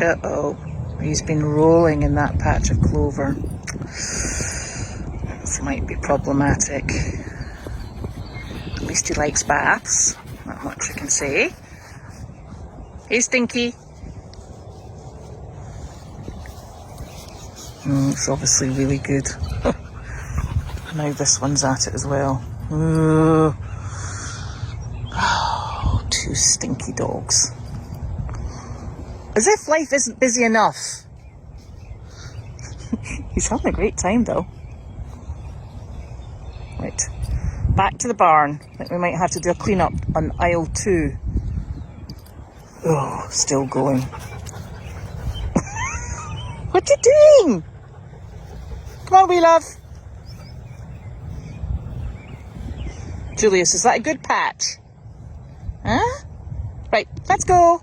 Uh-oh. He's been rolling in that patch of clover. This might be problematic. At least he likes baths. Not much I can say. Hey, Stinky. It's obviously really good. Now this one's at it as well. Oh, two stinky dogs. As if life isn't busy enough. He's having a great time though. Right, back to the barn. I think we might have to do a clean up on aisle 2. Oh, still going. What are you doing? Come on, wee love. Julius, is that a good patch? Huh? Right, let's go.